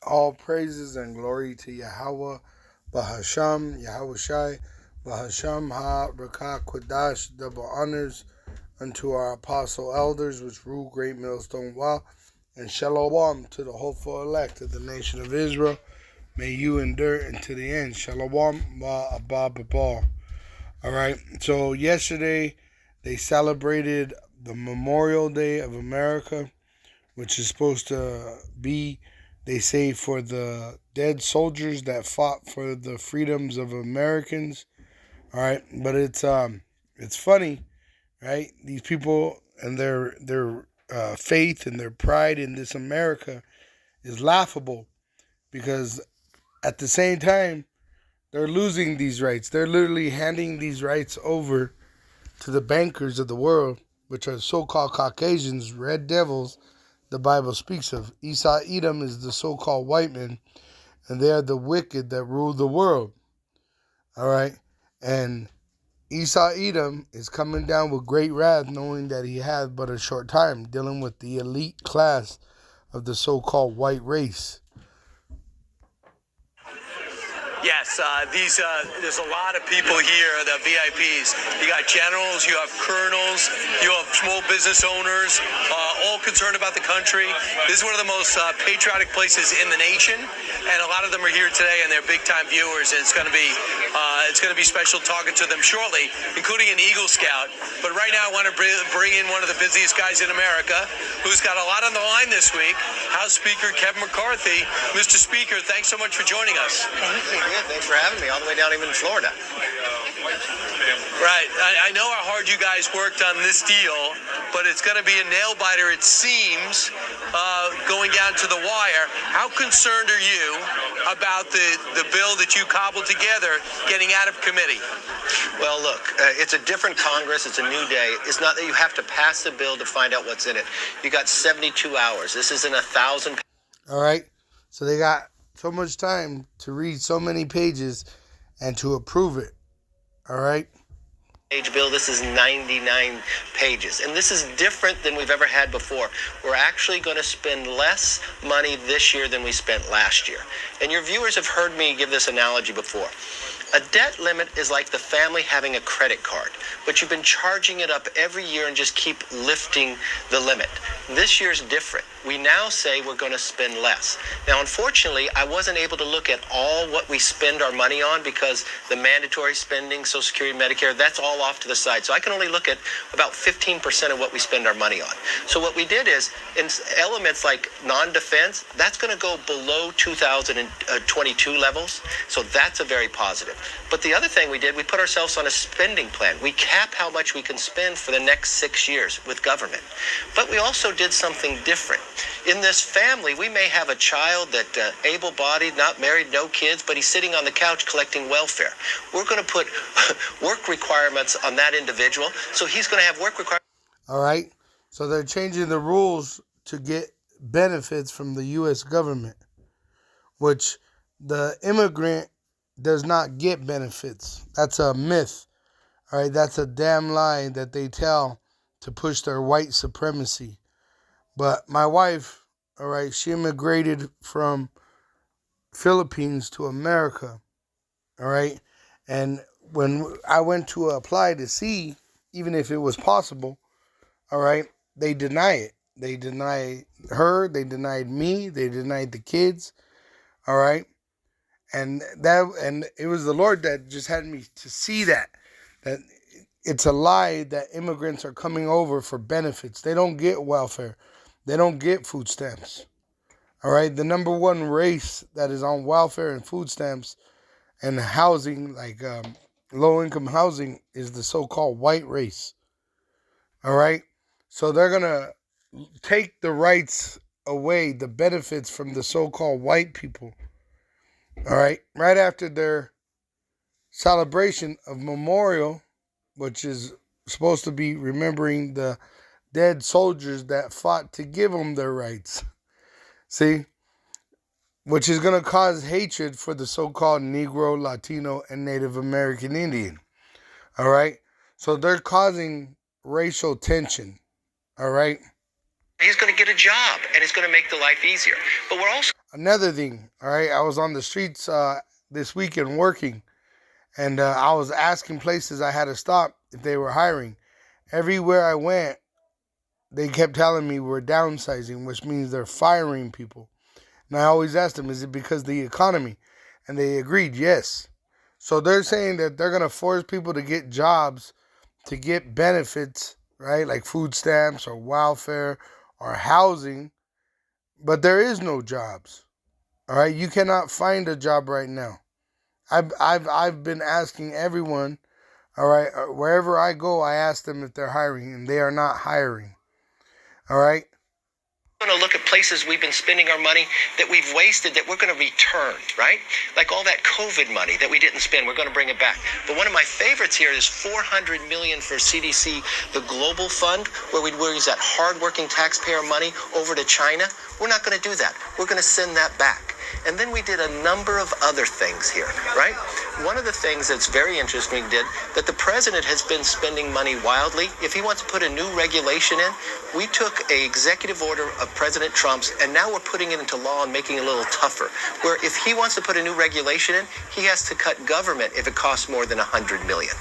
All praises and glory to Yahweh, Bahasham, Yahweh Shai, Bahasham Ha Rakah Kodash, double honors unto our apostle elders which rule great millstone wall, and shalom to the hopeful elect of the nation of Israel. May you endure unto the end. Shalom Ba. Alright, so yesterday they celebrated the Memorial Day of America, which is supposed to be, they say, for the dead soldiers that fought for the freedoms of Americans. All right, but it's funny, right? These people and their faith and their pride in this America is laughable, because at the same time they're losing these rights. They're literally handing these rights over to the bankers of the world, which are so-called Caucasians, red devils, the Bible speaks of. Esau Edom is the so-called white men, and they are the wicked that rule the world. All right? And Esau Edom is coming down with great wrath, knowing that he has but a short time, dealing with the elite class of the so-called white race. Yes, there's a lot of people here, the VIPs. You got generals, you have colonels, you have small business owners, all concerned about the country. This is one of the most patriotic places in the nation, and a lot of them are here today, and they're big-time viewers. And it's going to be special talking to them shortly, including an Eagle Scout. But right now, I want to bring in one of the busiest guys in America, who's got a lot on the line this week. House Speaker Kevin McCarthy. Mr. Speaker, thanks so much for joining us. Thanks for having me all the way down even in Florida. Right. I know how hard you guys worked on this deal, but it's going to be a nail-biter, it seems, going down to the wire. How concerned are you about the bill that you cobbled together getting out of committee? Well, look, it's a different Congress. It's a new day. It's not that you have to pass the bill to find out what's in it. You got 72 hours. This isn't 1,000. All right. So they got so much time to read so many pages and to approve it. All right. Page bill. This is 99 pages, and this is different than we've ever had before. We're actually going to spend less money this year than we spent last year. And your viewers have heard me give this analogy before. A debt limit is like the family having a credit card, but you've been charging it up every year and just keep lifting the limit. This year's different. We now say we're going to spend less. Now, unfortunately, I wasn't able to look at all what we spend our money on, because the mandatory spending, Social Security, Medicare, that's all off to the side. So I can only look at about 15% of what we spend our money on. So what we did is, in elements like non-defense, that's going to go below 2022 levels. So that's a very positive. But the other thing we did, we put ourselves on a spending plan. We cap how much we can spend for the next 6 years with government. But we also did something different. In this family, we may have a child that able-bodied, not married, no kids, but he's sitting on the couch collecting welfare. We're going to put work requirements on that individual, so he's going to have work requirements. All right. So they're changing the rules to get benefits from the U.S. government, which the immigrant does not get benefits. That's a myth. All right. That's a damn lie that they tell to push their white supremacy. But my wife, all right, she immigrated from Philippines to America, all right? And when I went to apply to see, even if it was possible, all right, they deny it. They denied her, they denied me, they denied the kids, all right? And it was the Lord that just had me to see that it's a lie that immigrants are coming over for benefits. They don't get welfare. They don't get food stamps. All right. The number one race that is on welfare and food stamps and housing, like low income housing, is the so-called white race. All right. So they're going to take the rights away, the benefits from the so-called white people. All right. Right after their celebration of Memorial, which is supposed to be remembering the dead soldiers that fought to give them their rights. See? Which is going to cause hatred for the so-called Negro, Latino, and Native American Indian. All right? So they're causing racial tension. All right? He's going to get a job, and it's going to make the life easier. But we're also... another thing, all right, I was on the streets this weekend working, and I was asking places I had to stop if they were hiring. Everywhere I went, they kept telling me we're downsizing, which means they're firing people. And I always asked them, is it because of the economy? And they agreed, yes. So they're saying that they're going to force people to get jobs to get benefits, right? Like food stamps or welfare or housing. But there is no jobs. All right. You cannot find a job right now. I've been asking everyone, all right, wherever I go, I ask them if they're hiring, and they are not hiring. All right. We're going to look at places we've been spending our money that we've wasted that we're going to return, right? Like all that COVID money that we didn't spend, we're going to bring it back. But one of my favorites here is $400 million for CDC, the global fund, where we'd use that hardworking taxpayer money over to China. We're not going to do that. We're going to send that back. And then we did a number of other things here, right? One of the things that's very interesting did that the president has been spending money wildly. If he wants to put a new regulation in, we took an executive order of President Trump's, and now we're putting it into law and making it a little tougher, where if he wants to put a new regulation in, he has to cut government if it costs more than $100 million.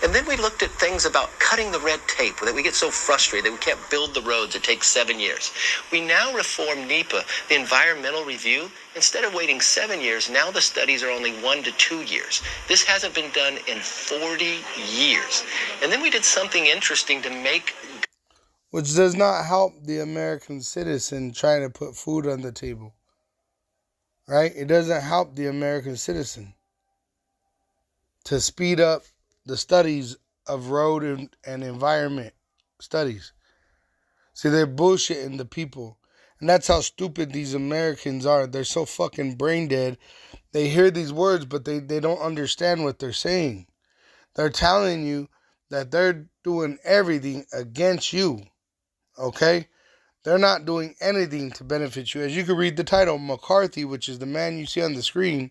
And then we looked at things about cutting the red tape, that we get so frustrated that we can't build the roads. It takes 7 years. We now reform NEPA, the environmental review. Instead of waiting 7 years, now the studies are only 1 to 2 years. This hasn't been done in 40 years. And then we did something interesting to make... Which does not help the American citizen trying to put food on the table. Right? It doesn't help the American citizen to speed up the studies of road and environment studies. See, they're bullshitting the people. And that's how stupid these Americans are. They're so fucking brain dead. They hear these words, but they don't understand what they're saying. They're telling you that they're doing everything against you. Okay? They're not doing anything to benefit you. As you can read the title, McCarthy, which is the man you see on the screen,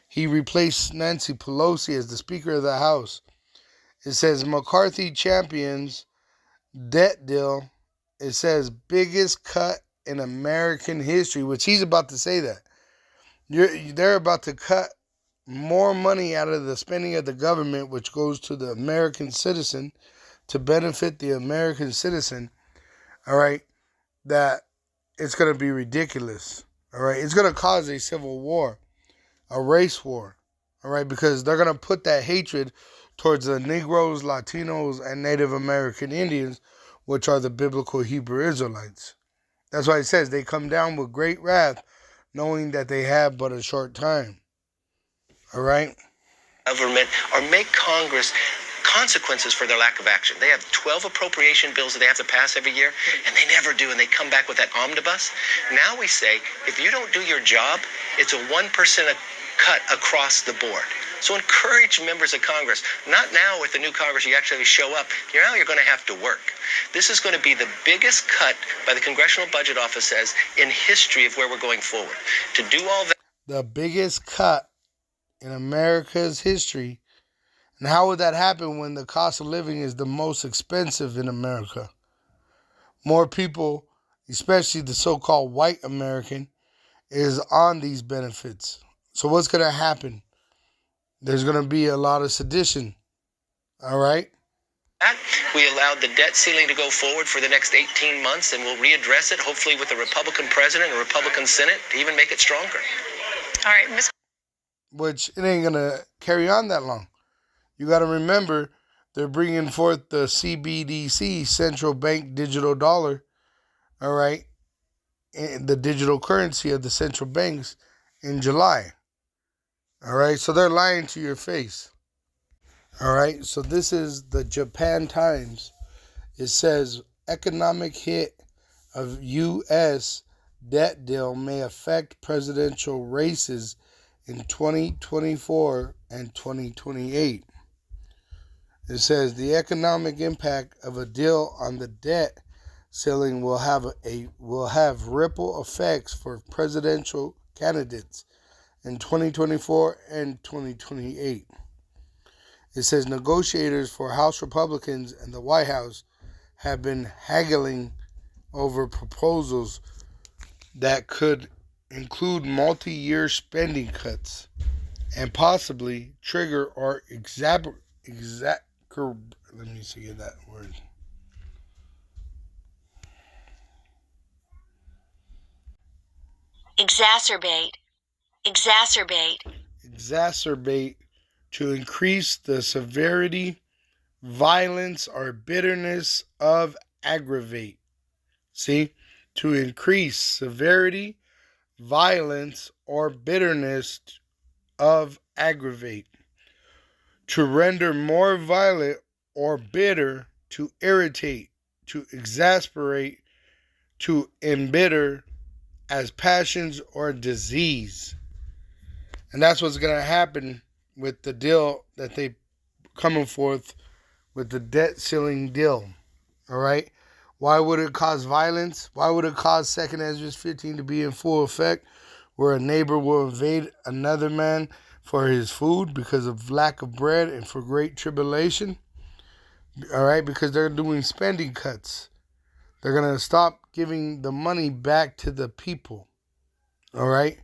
he replaced Nancy Pelosi as the Speaker of the House. It says McCarthy champions debt deal. It says biggest cut in American history, which he's about to say that. They're about to cut more money out of the spending of the government, which goes to the American citizen, to benefit the American citizen. All right, that it's going to be ridiculous. All right, it's going to cause a civil war, a race war. All right, because they're going to put that hatred towards the Negroes, Latinos, and Native American Indians, which are the biblical Hebrew Israelites. That's why it says they come down with great wrath, knowing that they have but a short time. All right? Government, or make Congress consequences for their lack of action. They have 12 appropriation bills that they have to pass every year, and they never do, and they come back with that omnibus. Now we say, if you don't do your job, it's a 1% cut across the board. So encourage members of Congress. Not now with the new Congress, you actually show up. Now you're going to have to work. This is going to be the biggest cut, by the Congressional Budget Office says, in history of where we're going forward. To do all that. The biggest cut in America's history. And how would that happen when the cost of living is the most expensive in America? More people, especially the so-called white American, is on these benefits. So what's going to happen? There's going to be a lot of sedition. All right? We allowed the debt ceiling to go forward for the next 18 months, and we'll readdress it, hopefully with a Republican president and a Republican Senate, to even make it stronger. All right, Ms. Which it ain't going to carry on that long. You got to remember, they're bringing forth the CBDC, Central Bank Digital Dollar, all right, and the digital currency of the central banks in July. All right, so they're lying to your face. All right, so this is the Japan Times. It says, economic hit of U.S. debt deal may affect presidential races in 2024 and 2028. It says the economic impact of a deal on the debt ceiling will have ripple effects for presidential candidates in 2024 and 2028. It says negotiators for House Republicans and the White House have been haggling over proposals that could include multi-year spending cuts and possibly trigger or exacerbate to increase the severity, violence, or bitterness of aggravate. See? To increase severity, violence, or bitterness of aggravate. To render more violent or bitter, to irritate, to exasperate, to embitter as passions or disease. And that's what's going to happen with the deal that they coming forth with the debt ceiling deal. All right? Why would it cause violence? Why would it cause 2 Esdras 15 to be in full effect, where a neighbor will invade another man for his food because of lack of bread and for great tribulation? All right? Because they're doing spending cuts. They're going to stop giving the money back to the people. All right?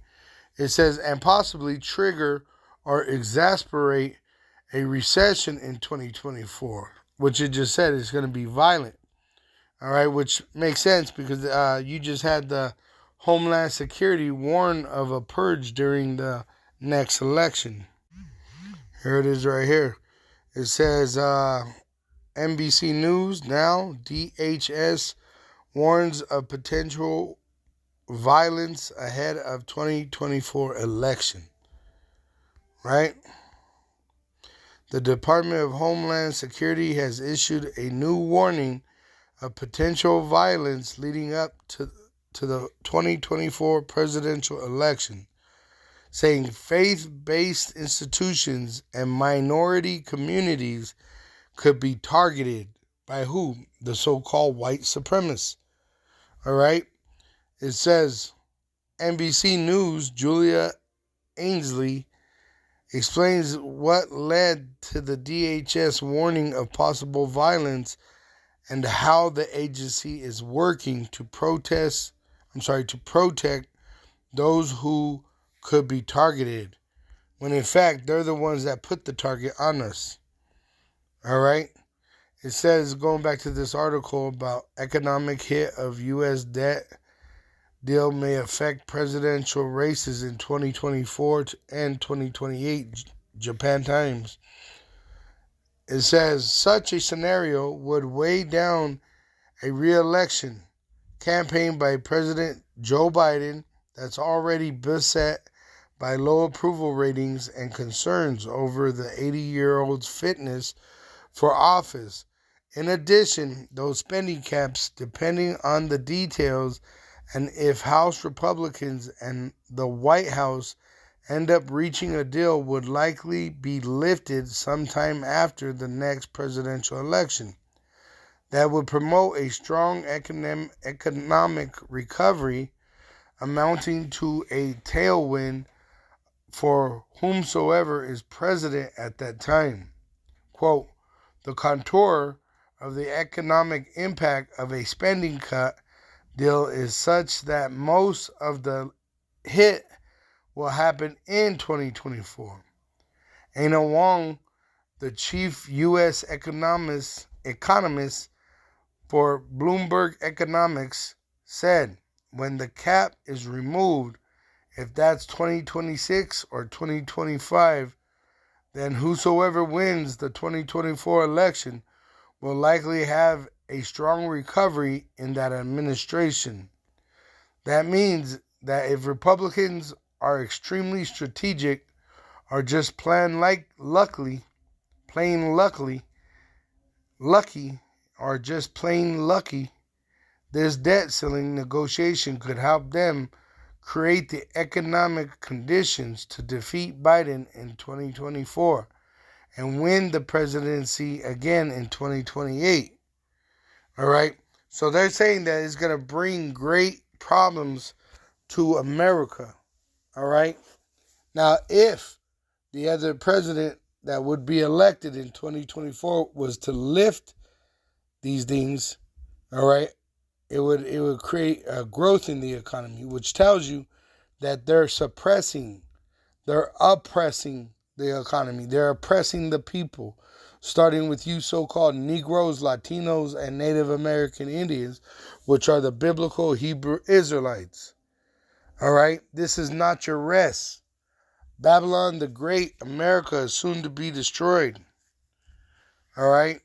It says, and possibly trigger or exasperate a recession in 2024, which it just said is going to be violent. All right, which makes sense because you just had the Homeland Security warn of a purge during the next election. Here it is right here. It says NBC News now, DHS warns of potential violence ahead of 2024 election. Right? The Department of Homeland Security has issued a new warning of potential violence leading up to the 2024 presidential election, saying faith-based institutions and minority communities could be targeted by who? The so-called white supremacists. All right? It says, NBC News' Julia Ainsley explains what led to the DHS warning of possible violence and how the agency is working to protect those who could be targeted, when in fact they're the ones that put the target on us. All right? It says, going back to this article about economic hit of U.S. debt deal may affect presidential races in 2024 and 2028, Japan Times. It says, such a scenario would weigh down a re-election campaign by President Joe Biden that's already beset by low approval ratings and concerns over the 80-year-old's fitness for office. In addition, those spending caps, depending on the details and if House Republicans and the White House end up reaching a deal, would likely be lifted sometime after the next presidential election. That would promote a strong economic recovery, amounting to a tailwind for whomsoever is president at that time. Quote, the contour of the economic impact of a spending cut deal is such that most of the hit will happen in 2024. Ana Wong, the chief U.S. economist for Bloomberg Economics, said, when the cap is removed, if that's 2026 or 2025, then whosoever wins the 2024 election will likely have a strong recovery in that administration. That means that if Republicans are extremely strategic or just lucky, this debt ceiling negotiation could help them create the economic conditions to defeat Biden in 2024 and win the presidency again in 2028. All right? So they're saying that it's going to bring great problems to America. All right? Now, if the other president that would be elected in 2024 was to lift these things, all right, it would create a growth in the economy, which tells you that they're suppressing, they're oppressing the economy. They're oppressing the people, starting with you so-called Negroes, Latinos, and Native American Indians, which are the biblical Hebrew Israelites. All right? This is not your rest. Babylon the Great, America, is soon to be destroyed. All right?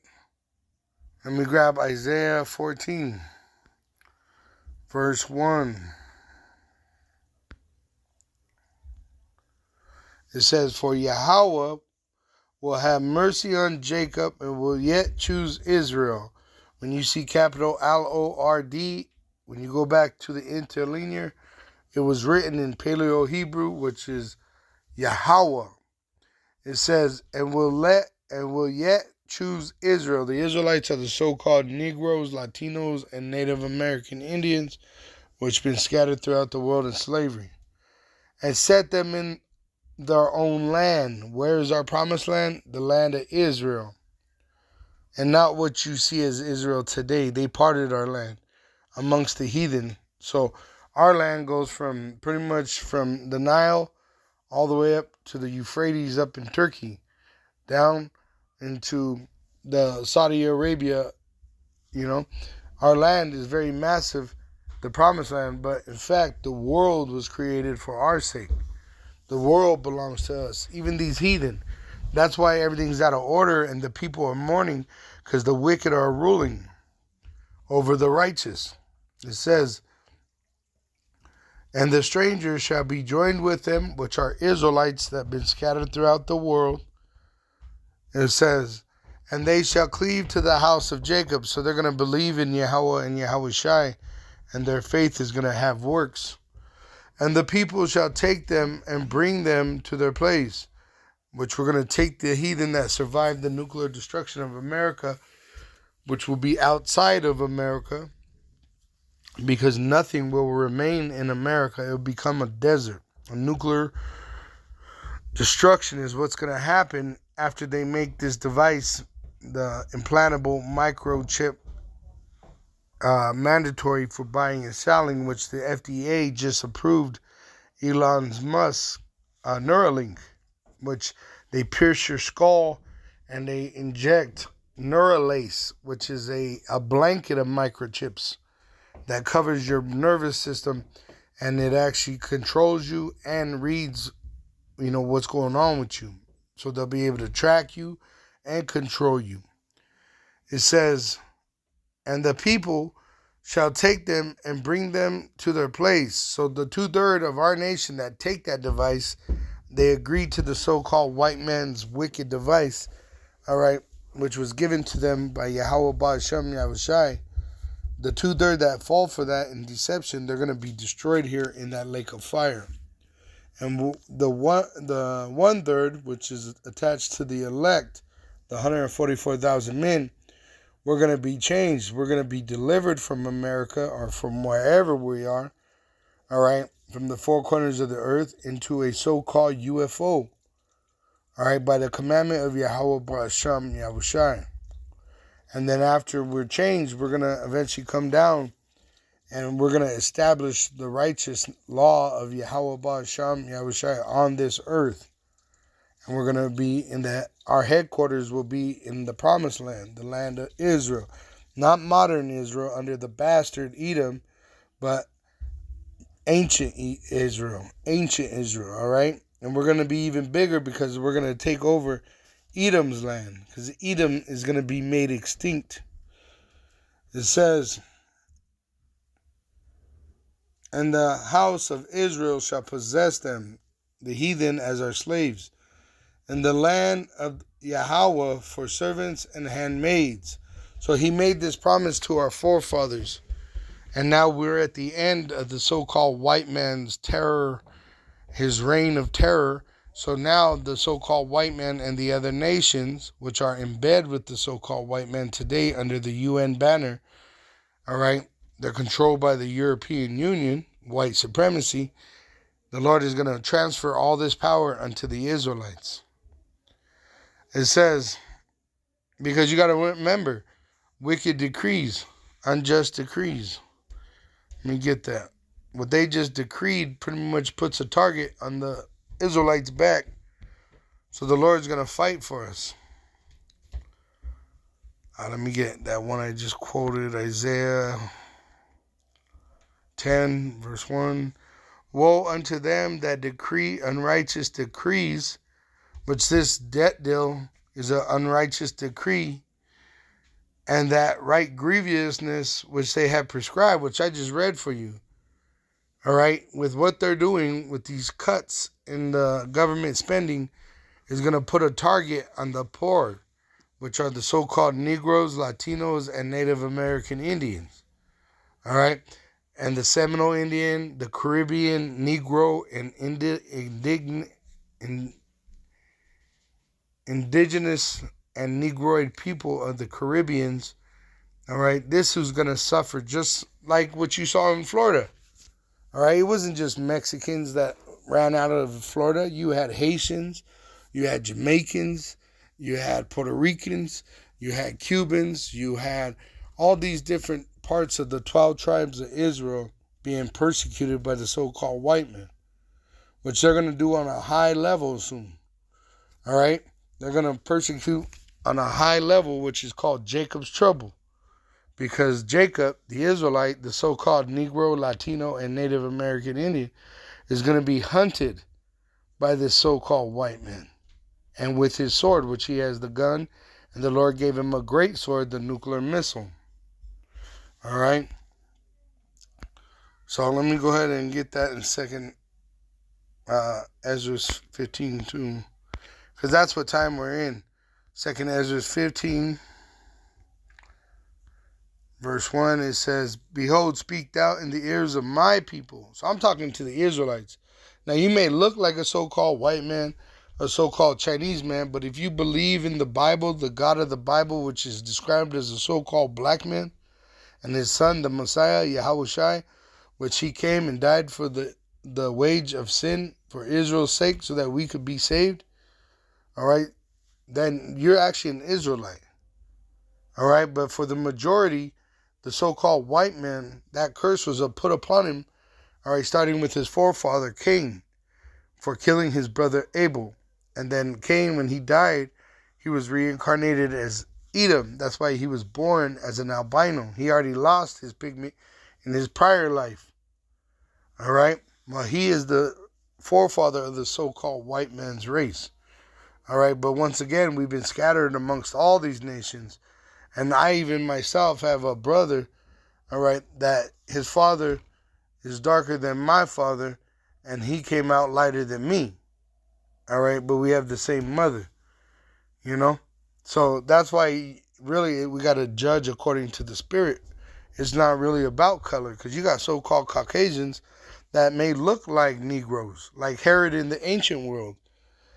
Let me grab Isaiah 14, verse 1. It says, "For Yahweh will have mercy on Jacob and will yet choose Israel." When you see capital Lord, when you go back to the interlinear, it was written in Paleo Hebrew, which is Yahweh. It says, and will yet choose Israel. The Israelites are the so-called Negroes, Latinos, and Native American Indians, which have been scattered throughout the world in slavery, and set them in their own land. Where is our promised land? The land of Israel. And not what you see as Israel today. They parted our land amongst the heathen. So our land goes from pretty much from the Nile all the way up to the Euphrates up in Turkey, down into the Saudi Arabia. Our land is very massive, the promised land, but in fact the world was created for our sake. The world belongs to us, even these heathen. That's why everything's out of order and the people are mourning, because the wicked are ruling over the righteous. It says, and the strangers shall be joined with them, which are Israelites that have been scattered throughout the world. And it says, and they shall cleave to the house of Jacob. So they're going to believe in Yahweh and Yahweh Shai, and their faith is going to have works. And the people shall take them and bring them to their place, which we're going to take the heathen that survived the nuclear destruction of America, which will be outside of America, because nothing will remain in America. It will become a desert. A nuclear destruction is what's going to happen after they make this device, the implantable microchip, mandatory for buying and selling, which the FDA just approved. Elon Musk Neuralink, which they pierce your skull and they inject Neuralace, which is a blanket of microchips that covers your nervous system, and it actually controls you and reads, what's going on with you. So they'll be able to track you and control you. It says, and the people shall take them and bring them to their place. So the 2/3 of our nation that take that device, they agreed to the so-called white man's wicked device, all right, which was given to them by Yahweh Ba'Shem Yahushai. The 2/3 that fall for that in deception, they're going to be destroyed here in that lake of fire. And the 1/3, which is attached to the elect, the 144,000 men, we're going to be changed. We're going to be delivered from America or from wherever we are, all right, from the four corners of the earth into a so-called UFO, all right, by the commandment of Yahweh Ba'Shem Yahushai. And then after we're changed, we're going to eventually come down and we're going to establish the righteous law of Yahweh Ba'Shem Yahushai on this earth. And we're going to be our headquarters will be in the promised land, the land of Israel. Not modern Israel under the bastard Edom, but ancient Israel, all right? And we're going to be even bigger because we're going to take over Edom's land, because Edom is going to be made extinct. It says, and the house of Israel shall possess them, the heathen, as our slaves, and the land of Yahweh for servants and handmaids. So he made this promise to our forefathers. And now we're at the end of the so-called white man's terror, his reign of terror. So now the so-called white man and the other nations, which are in bed with the so-called white man today under the UN banner, all right, they're controlled by the European Union, white supremacy. The Lord is going to transfer all this power unto the Israelites. It says, because you got to remember, wicked decrees, unjust decrees. Let me get that. what they just decreed pretty much puts a target on the Israelites' back. So the Lord's going to fight for us. Let me get that one I just quoted, Isaiah 10, verse 1. Woe unto them that decree unrighteous decrees, which this debt deal is an unrighteous decree, and that right grievousness which they have prescribed, which I just read for you. All right, with what they're doing with these cuts in the government spending is going to put a target on the poor, which are the so-called Negroes, Latinos, and Native American Indians. All right, and the Seminole Indian, the Caribbean, Negro, and indigenous and Negroid people of the Caribbeans. All right, this is going to suffer just like what you saw in Florida. All right, it wasn't just Mexicans that ran out of Florida. You had Haitians, you had Jamaicans, you had Puerto Ricans, you had Cubans, you had all these different parts of the 12 tribes of Israel being persecuted by the so-called white men, which they're going to do on a high level soon. All right, they're going to persecute on a high level, which is called Jacob's trouble. Because Jacob, the Israelite, the so-called Negro, Latino, and Native American Indian, is going to be hunted by this so-called white man. And with his sword, which he has the gun, and the Lord gave him a great sword, the nuclear missile. All right? So let me go ahead and get that in second Esdras 15 too. Because that's what time we're in. Second Esdras 15. Verse 1, it says, Behold, speak thou in the ears of my people. So I'm talking to the Israelites. Now, you may look like a so-called white man, a so-called Chinese man, but if you believe in the Bible, the God of the Bible, which is described as a so-called black man, and his son, the Messiah, Yahushua, which he came and died for the wage of sin for Israel's sake so that we could be saved, all right, then you're actually an Israelite. All right, but for the majority, the so-called white man, that curse was put upon him, all right, starting with his forefather, Cain, for killing his brother Abel. And then Cain, when he died, he was reincarnated as Edom. That's why he was born as an albino. He already lost his pigment in his prior life. All right? Well, he is the forefather of the so-called white man's race. All right? But once again, we've been scattered amongst all these nations. And I even myself have a brother, all right, that his father is darker than my father, and he came out lighter than me. All right, but we have the same mother, you know? So that's why really we got to judge according to the spirit. It's not really about color, because you got so-called Caucasians that may look like Negroes, like Herod in the ancient world.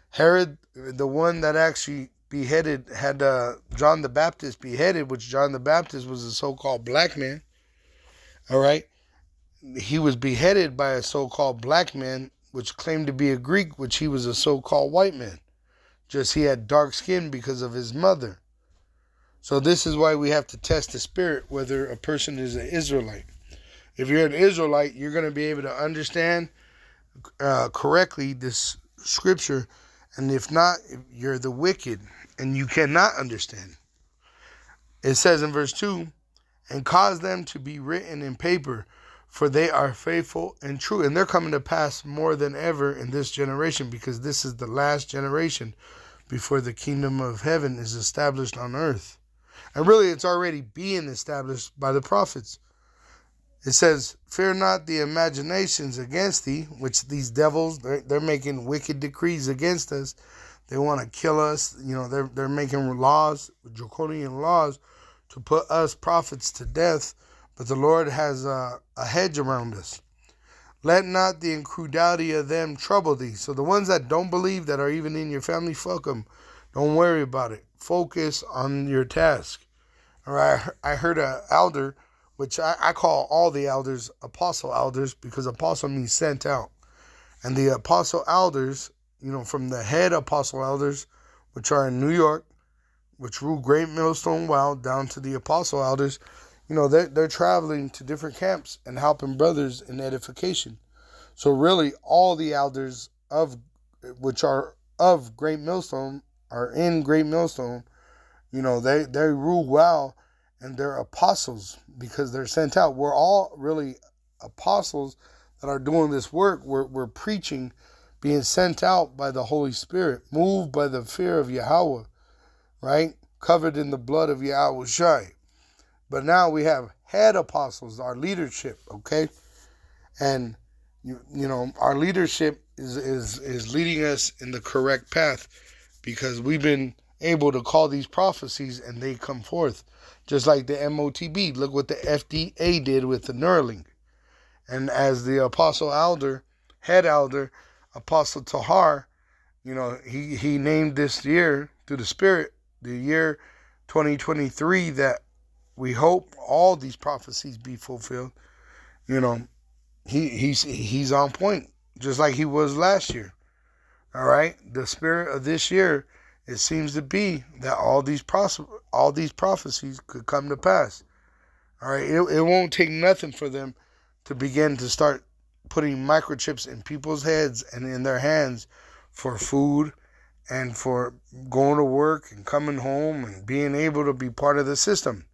Herod, the one that actually beheaded, had John the Baptist beheaded, which John the Baptist was a so-called black man. All right. He was beheaded by a so-called black man, which claimed to be a Greek, which he was a so-called white man. Just he had dark skin because of his mother. So this is why we have to test the spirit, whether a person is an Israelite. If you're an Israelite, you're going to be able to understand correctly this scripture. And if not, you're the wicked, and you cannot understand. It says in verse 2, and cause them to be written in paper, for they are faithful and true. And they're coming to pass more than ever in this generation, because this is the last generation before the kingdom of heaven is established on earth. And really, it's already being established by the prophets. It says, fear not the imaginations against thee, which these devils, they're making wicked decrees against us. They want to kill us. You know, they're making laws, draconian laws, to put us prophets to death. But the Lord has a hedge around us. Let not the incredulity of them trouble thee. So the ones that don't believe, that are even in your family, fuck them. Don't worry about it. Focus on your task. All right, I heard an elder, which I call all the elders apostle elders, because apostle means sent out. And the apostle elders, you know, from the head apostle elders, which are in New York, which rule Great Millstone Wild, down to the apostle elders, they're traveling to different camps and helping brothers in edification. So really, all the elders which are of Great Millstone are in Great Millstone. They rule well, and they're apostles because they're sent out. We're all really apostles that are doing this work. We're preaching, being sent out by the Holy Spirit, moved by the fear of Yahweh, right? Covered in the blood of Yahweh Shai. But now we have head apostles, our leadership, okay? And our leadership is leading us in the correct path because we've been able to call these prophecies and they come forth. Just like the MOTB. Look what the FDA did with the Neuralink. And as the apostle elder, head elder, Apostle Tahar, he named this year through the Spirit, the year 2023, that we hope all these prophecies be fulfilled. He's on point, just like he was last year. All right, the spirit of this year, it seems to be that all these prophecies could come to pass. All right, it won't take nothing for them to begin to start putting microchips in people's heads and in their hands for food and for going to work and coming home and being able to be part of the system.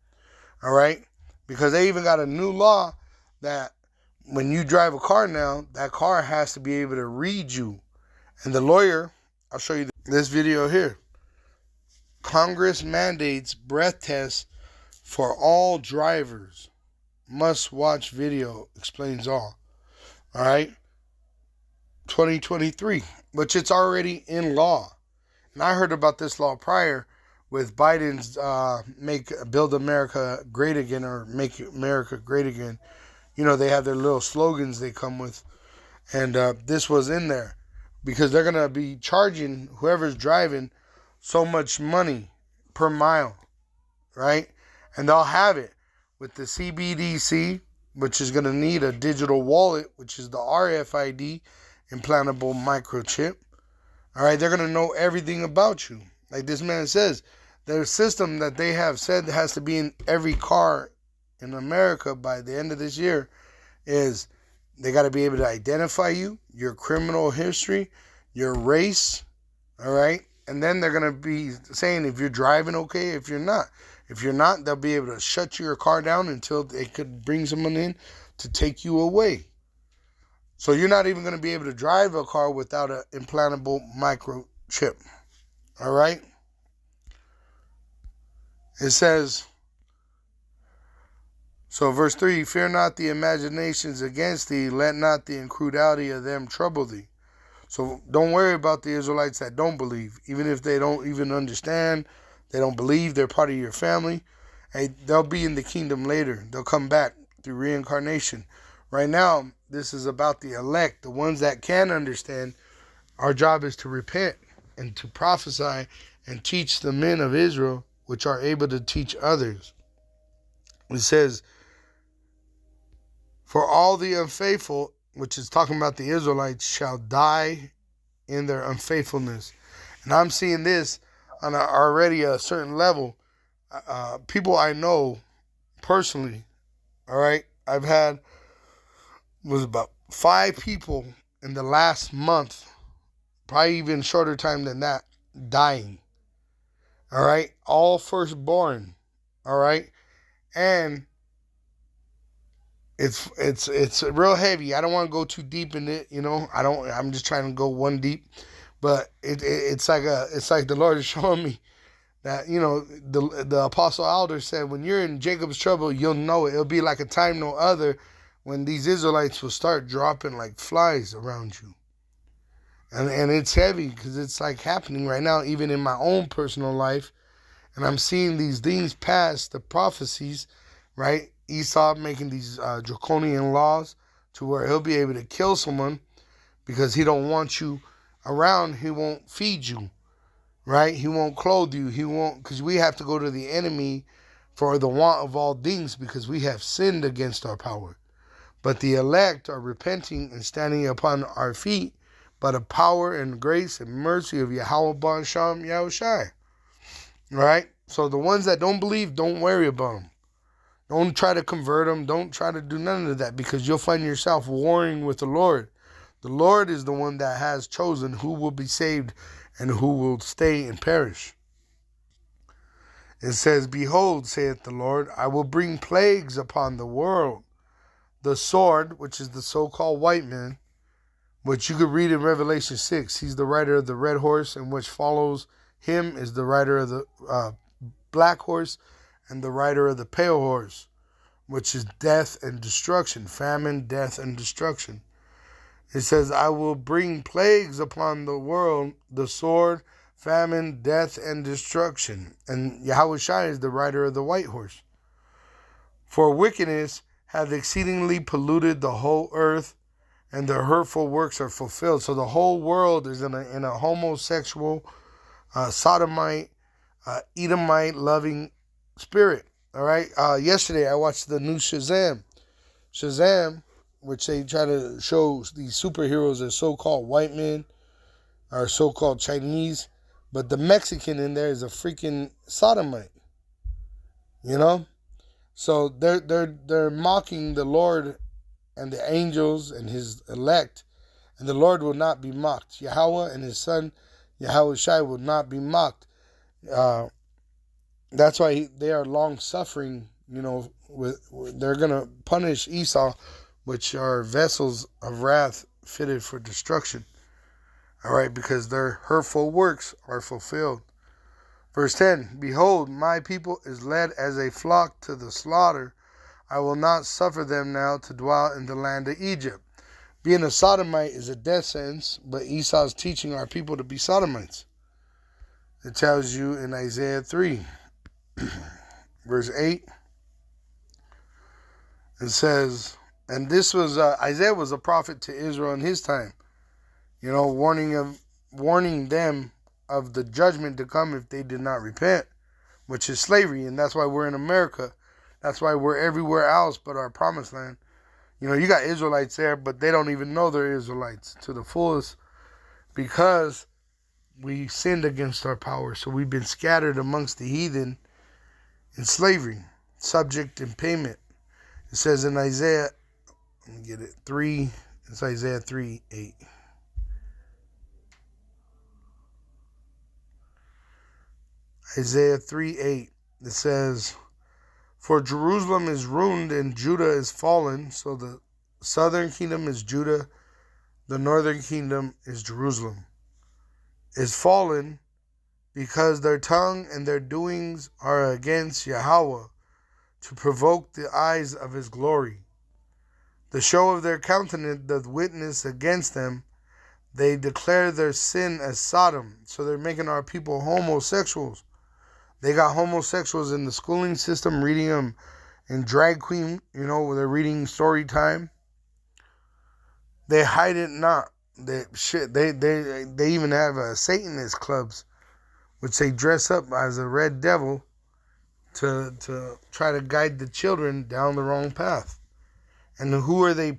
All right, because they even got a new law that when you drive a car now, that car has to be able to read you. And the lawyer, I'll show you this video here. Congress mandates breath tests for all drivers. Must watch video explains all. All right. 2023, which it's already in law. And I heard about this law prior with Biden's Build America Great Again or Make America Great Again. They have their little slogans they come with. And this was in there because they're going to be charging whoever's driving so much money per mile, right? And they'll have it with the CBDC, which is going to need a digital wallet, which is the RFID, implantable microchip. All right, they're going to know everything about you. Like this man says, their system that they have said has to be in every car in America by the end of this year is they got to be able to identify you, your criminal history, your race, all right? And then they're going to be saying if you're driving okay, if you're not. If you're not, they'll be able to shut your car down until they could bring someone in to take you away. So you're not even going to be able to drive a car without an implantable microchip, all right? It says, so verse 3, fear not the imaginations against thee, let not the incredulity of them trouble thee. So don't worry about the Israelites that don't believe, even if they don't even understand, they don't believe, they're part of your family. Hey, they'll be in the kingdom later. They'll come back through reincarnation. Right now, this is about the elect, the ones that can understand. Our job is to repent and to prophesy and teach the men of Israel, which are able to teach others. It says, for all the unfaithful, which is talking about the Israelites, shall die in their unfaithfulness. And I'm seeing this on already a certain level. People I know personally, all right, I've had, was about 5 people in the last month, probably even shorter time than that, dying. All right, all firstborn. All right, and it's real heavy. I don't want to go too deep in it, I'm just trying to go one deep, but it's like the Lord is showing me that the apostle elder said when you're in Jacob's trouble, you'll know it. It'll be like a time no other when these Israelites will start dropping like flies around you, and it's heavy because it's like happening right now, even in my own personal life, and I'm seeing these things past the prophecies, right? Esau making these draconian laws to where he'll be able to kill someone because he don't want you around. He won't feed you, right? He won't clothe you. He won't, because we have to go to the enemy for the want of all things because we have sinned against our power. But the elect are repenting and standing upon our feet by the power and grace and mercy of Yahweh Ba'asham Yahushai. Right? So the ones that don't believe, don't worry about them. Don't try to convert them. Don't try to do none of that, because you'll find yourself warring with the Lord. The Lord is the one that has chosen who will be saved and who will stay and perish. It says, behold, saith the Lord, I will bring plagues upon the world. The sword, which is the so-called white man, which you could read in Revelation 6. He's the rider of the red horse, and which follows him is the rider of the black horse, and the rider of the pale horse, which is death and destruction, famine, death, and destruction. It says, I will bring plagues upon the world, the sword, famine, death, and destruction. And Yahushua is the rider of the white horse. For wickedness hath exceedingly polluted the whole earth, and their hurtful works are fulfilled. So the whole world is in a homosexual, sodomite, Edomite loving spirit. All right. Yesterday I watched the new Shazam, which they try to show these superheroes as so-called white men or so-called Chinese, but the Mexican in there is a freaking sodomite. You know, so they're mocking the Lord and the angels and his elect, and the Lord will not be mocked. Yahweh and his son Yahushua will not be mocked. That's why they are long suffering. You know, they're gonna punish Esau, which are vessels of wrath fitted for destruction. All right, because their hurtful works are fulfilled. Verse 10, behold, my people is led as a flock to the slaughter. I will not suffer them now to dwell in the land of Egypt. Being a sodomite is a death sentence, but Esau is teaching our people to be sodomites. It tells you in Isaiah 3, verse 8, it says, and this was, Isaiah was a prophet to Israel in his time, you know, warning them of the judgment to come if they did not repent, which is slavery. And that's why we're in America. That's why we're everywhere else but our promised land. You know, you got Israelites there, but they don't even know they're Israelites to the fullest, because we sinned against our power. So we've been scattered amongst the heathen in slavery, subject and payment. It says in Isaiah, let me get it, 3, it's Isaiah 3:8. Isaiah 3:8, it says, for Jerusalem is ruined and Judah is fallen. So the southern kingdom is Judah, the northern kingdom is Jerusalem, is fallen, because their tongue and their doings are against Yahweh, to provoke the eyes of his glory. The show of their countenance doth witness against them. They declare their sin as Sodom. So they're making our people homosexuals. They got homosexuals in the schooling system, reading them in drag queen, you know, where they're reading story time. They hide it not. They even have Satanist clubs, which they dress up as a red devil to try to guide the children down the wrong path. And who are they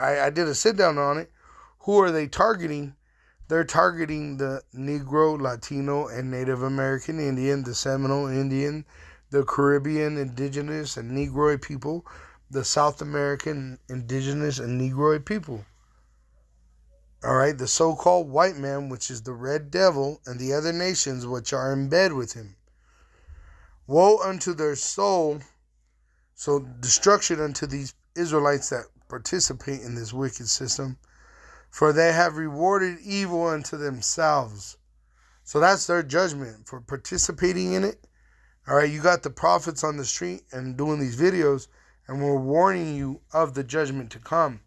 I did a sit down on it. Who are they targeting? They're targeting the Negro, Latino, and Native American Indian, the Seminole Indian, the Caribbean indigenous and Negroid people, the South American indigenous and Negroid people. All right, the so-called white man, which is the red devil, and the other nations which are in bed with him. Woe unto their soul, so destruction unto these Israelites that participate in this wicked system, for they have rewarded evil unto themselves. So that's their judgment for participating in it. All right, you got the prophets on the street and doing these videos, and we're warning you of the judgment to come.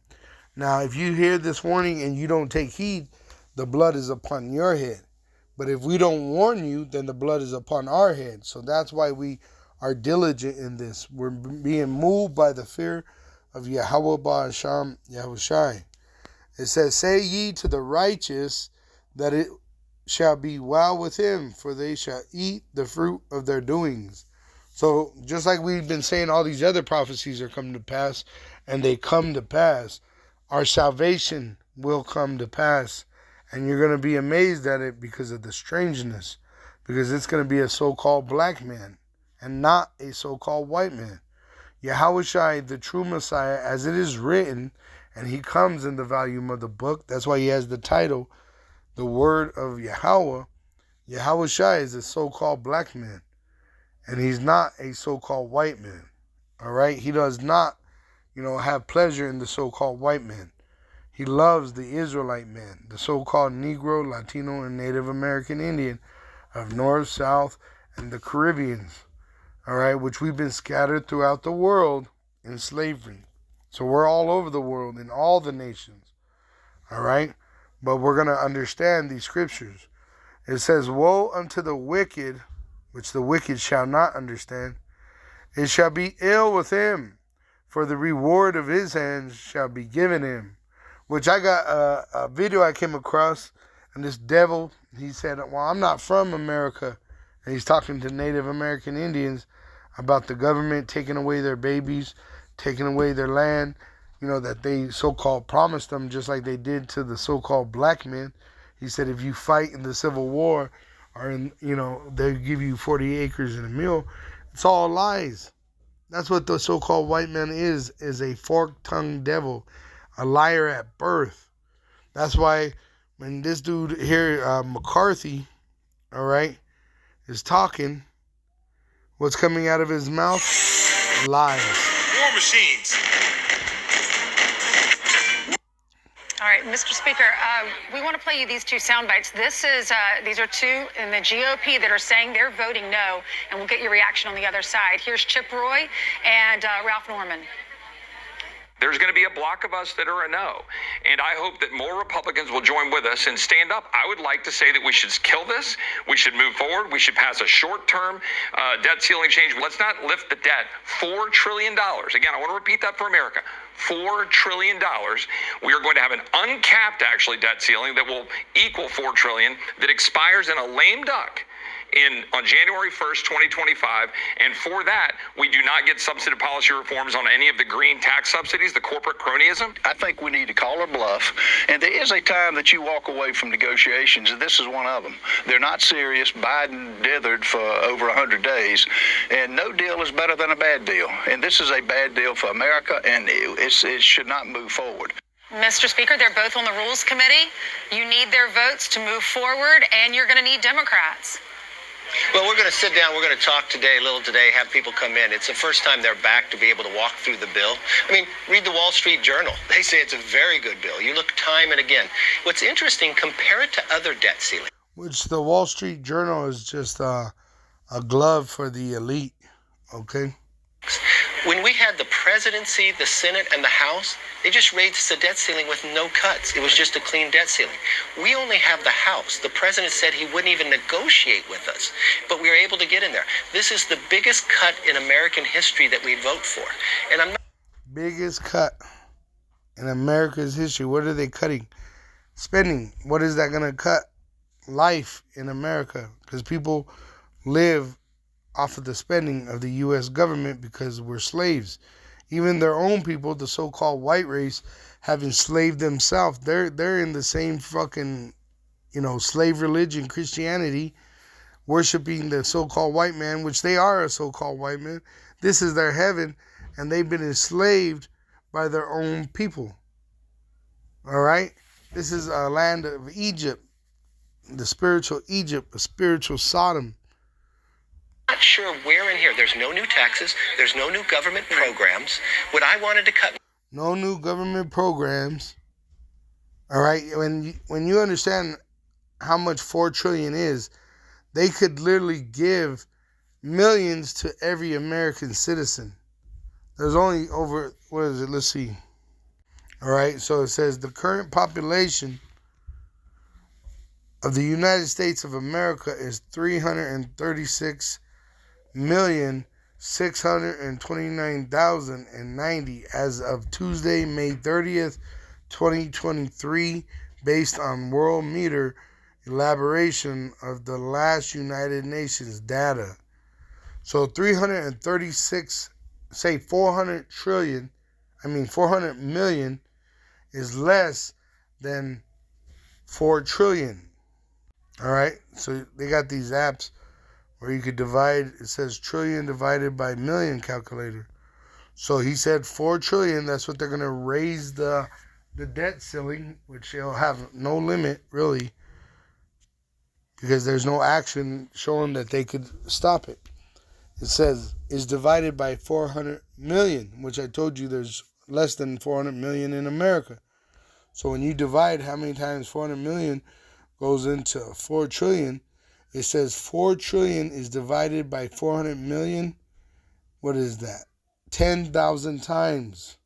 Now, if you hear this warning and you don't take heed, the blood is upon your head. But if we don't warn you, then the blood is upon our head. So that's why we are diligent in this. We're being moved by the fear of Yahweh Ba'asham Yahushai. It says, say ye to the righteous that it shall be well with him, for they shall eat the fruit of their doings. So just like we've been saying, all these other prophecies are coming to pass, and they come to pass. Our salvation will come to pass, and you're going to be amazed at it because of the strangeness, because it's going to be a so-called black man and not a so-called white man. Yahushua, the true Messiah, as it is written, and he comes in the volume of the book. That's why he has the title, the word of Yahweh. Yahushua is a so-called black man, and he's not a so-called white man. All right? He does not, have pleasure in the so-called white man. He loves the Israelite man, the so-called Negro, Latino, and Native American Indian of North, South, and the Caribbeans, all right, which we've been scattered throughout the world in slavery. So we're all over the world in all the nations, all right? But we're going to understand these scriptures. It says, woe unto the wicked, which the wicked shall not understand. It shall be ill with him, for the reward of his hands shall be given him. Which I got a video I came across, and this devil, he said, well, I'm not from America. And he's talking to Native American Indians about the government taking away their babies, taking away their land, that they so-called promised them, just like they did to the so-called black men. He said, if you fight in the Civil War, or they give you 40 acres and a mule. It's all lies. That's what the so-called white man is a fork-tongued devil, a liar at birth. That's why when this dude here, McCarthy, all right, is talking, what's coming out of his mouth? Lies. War machines. All right, Mr. Speaker, we want to play you these two sound bites. These are two in the GOP that are saying they're voting no, and we'll get your reaction on the other side. Here's Chip Roy and Ralph Norman. There's going to be a block of us that are a no. And I hope that more Republicans will join with us and stand up. I would like to say that we should kill this. We should move forward. We should pass a short-term debt ceiling change. Let's not lift the debt. $4 trillion. Again, I want to repeat that for America. $4 trillion. We are going to have an uncapped, debt ceiling that will equal $4 trillion that expires in a lame duck on January 1st, 2025. And for that, we do not get substantive policy reforms on any of the green tax subsidies, the corporate cronyism. I think we need to call a bluff. And there is a time that you walk away from negotiations, and this is one of them. They're not serious. Biden dithered for over 100 days, and no deal is better than a bad deal. And this is a bad deal for America, and it should not move forward. Mr. Speaker, they're both on the Rules Committee. You need their votes to move forward, and you're going to need Democrats. Well, we're going to sit down. We're going to talk today, have people come in. It's the first time they're back to be able to walk through the bill. I mean, read the Wall Street Journal. They say it's a very good bill. You look time and again. What's interesting, compare it to other debt ceilings. Which the Wall Street Journal is just a glove for the elite, okay? When we had the presidency, the Senate, and the House, they just raised the debt ceiling with no cuts. It was just a clean debt ceiling. We only have the House. The president said he wouldn't even negotiate with us, but we were able to get in there. This is the biggest cut in American history that we vote for. And I'm not... Biggest cut in America's history. What are they cutting? Spending. What is that going to cut? Life in America. Because people live off of the spending of the U.S. government because we're slaves. Even their own people, the so-called white race, have enslaved themselves. They're in the same fucking, slave religion, Christianity, worshiping the so-called white man, which they are a so-called white man. This is their heaven, and they've been enslaved by their own people. All right? This is a land of Egypt, the spiritual Egypt, a spiritual Sodom. Not sure where in here. There's no new taxes. There's no new government programs. What I wanted to cut. No new government programs. All right. When you understand how much $4 trillion is, they could literally give millions to every American citizen. There's only over, what is it? Let's see. All right. So it says the current population of the United States of America is 336,629,090 as of Tuesday, May 30th, 2023, based on World Meter elaboration of the last United Nations data. So 336, say 400 million is less than 4 trillion. All right, so they got these apps where you could divide, it says trillion divided by million calculator. So he said $4 trillion. That's what they're going to raise the debt ceiling, which they'll have no limit, really, because there's no action showing that they could stop it. It says is divided by 400 million, which I told you there's less than 400 million in America. So when you divide how many times 400 million goes into 4 trillion, it says 4 trillion is divided by 400 million. What is that? 10,000 times.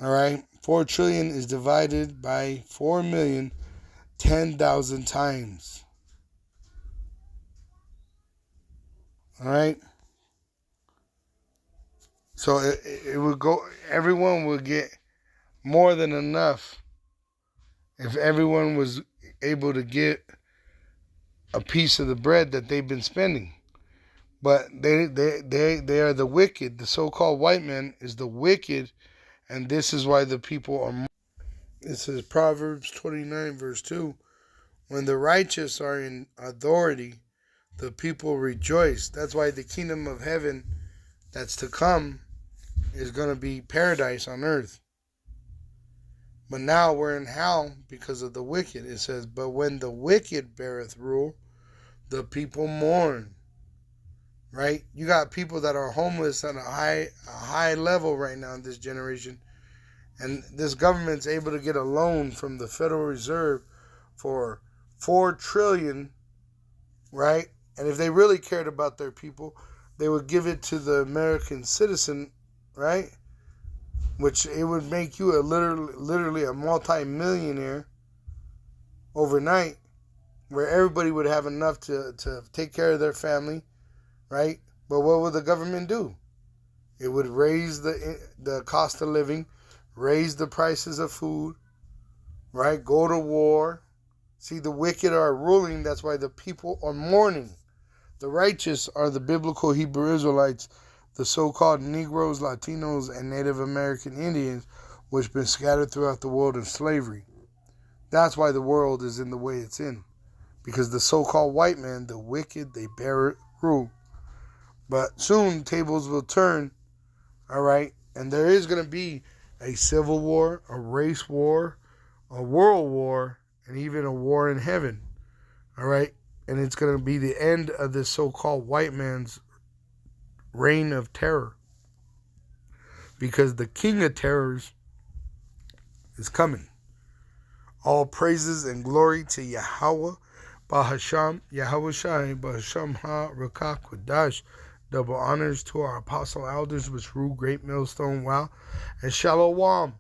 All right? 4 trillion is divided by 4 million 10,000 times. All right? So it would go, everyone would get more than enough if everyone was able to get a piece of the bread that they've been spending. But they are the wicked. The so-called white man is the wicked, and this is why the people are. It says Proverbs 29 verse 2, when the righteous are in authority, the people rejoice. That's why the kingdom of heaven that's to come is going to be paradise on earth. But now we're in hell because of the wicked. It says, but when the wicked beareth rule, the people mourn. Right? You got people that are homeless at a high level right now in this generation. And this government's able to get a loan from the Federal Reserve for $4 trillion, right? And if they really cared about their people, they would give it to the American citizen, right? Which it would make you literally a multi-millionaire overnight, where everybody would have enough to take care of their family, right? But what would the government do? It would raise the cost of living, raise the prices of food, right? Go to war. See, the wicked are ruling. That's why the people are mourning. The righteous are the biblical Hebrew Israelites, the so-called Negroes, Latinos, and Native American Indians, which have been scattered throughout the world in slavery. That's why the world is in the way it's in. Because the so-called white man, the wicked, they bear rule. But soon tables will turn, all right? And there is going to be a civil war, a race war, a world war, and even a war in heaven, all right? And it's going to be the end of this so-called white man's reign of terror. Because the king of terrors is coming. All praises and glory to Yahweh, Bahasham, Yahweh Shai, Bahasham Ha, Rakak, Quadash. Double honors to our apostle elders, which rule Great Millstone Wow, and Shalom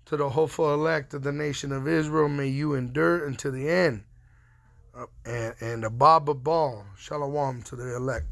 to the hopeful elect of the nation of Israel. May you endure until the end. And Abba Baal, Shalom to the elect.